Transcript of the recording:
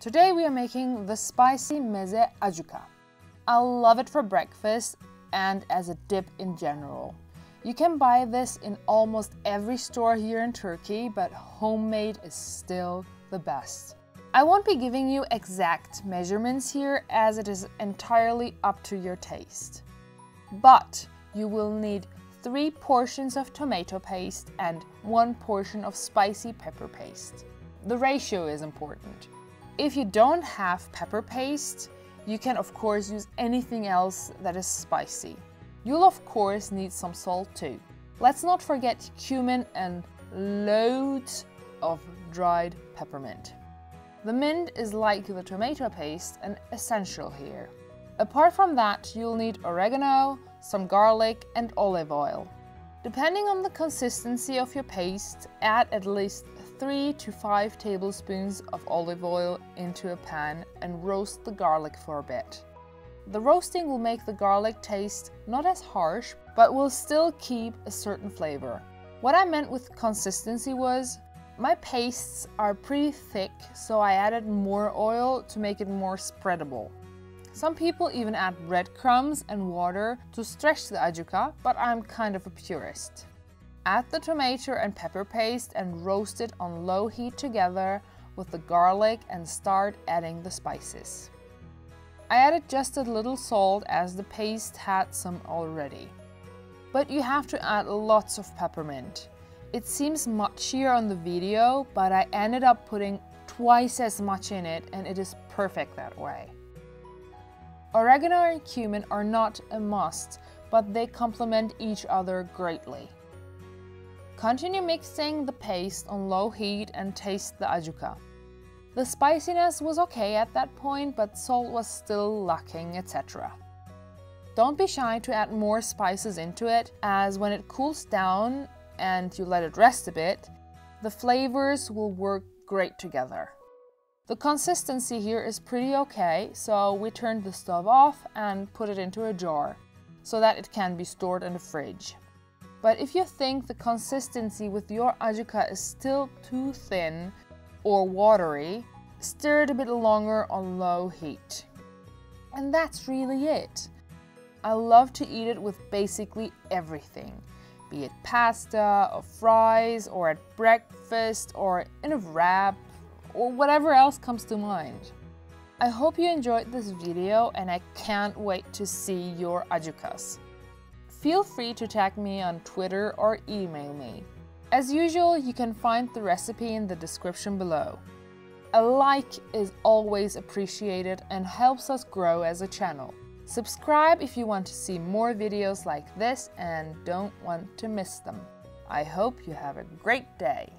Today we are making the spicy meze Acuka. I love it for breakfast and as a dip in general. You can buy this in almost every store here in Turkey, but homemade is still the best. I won't be giving you exact measurements here as it is entirely up to your taste. But you will need 3 portions of tomato paste and 1 portion of spicy pepper paste. The ratio is important. If you don't have pepper paste, you can of course use anything else that is spicy. You'll of course need some salt too. Let's not forget cumin and loads of dried peppermint. The mint is like the tomato paste and essential here. Apart from that, you'll need oregano, some garlic and olive oil. Depending on the consistency of your paste, add at least 3 to 5 tablespoons of olive oil into a pan and roast the garlic for a bit. The roasting will make the garlic taste not as harsh, but will still keep a certain flavor. What I meant with consistency was, my pastes are pretty thick, so I added more oil to make it more spreadable. Some people even add breadcrumbs and water to stretch the Acuka, but I'm kind of a purist. Add the tomato and pepper paste and roast it on low heat together with the garlic and start adding the spices. I added just a little salt as the paste had some already. But you have to add lots of peppermint. It seems muchier on the video, but I ended up putting twice as much in it and it is perfect that way. Oregano and cumin are not a must, but they complement each other greatly. Continue mixing the paste on low heat and taste the Acuka. The spiciness was okay at that point, but salt was still lacking, etc. Don't be shy to add more spices into it, as when it cools down and you let it rest a bit, the flavors will work great together. The consistency here is pretty okay, so we turned the stove off and put it into a jar, so that it can be stored in the fridge. But if you think the consistency with your Acuka is still too thin or watery, stir it a bit longer on low heat. And that's really it. I love to eat it with basically everything, be it pasta or fries or at breakfast or in a wrap or whatever else comes to mind. I hope you enjoyed this video and I can't wait to see your Acukas. Feel free to tag me on Twitter or email me. As usual, you can find the recipe in the description below. A like is always appreciated and helps us grow as a channel. Subscribe if you want to see more videos like this and don't want to miss them. I hope you have a great day.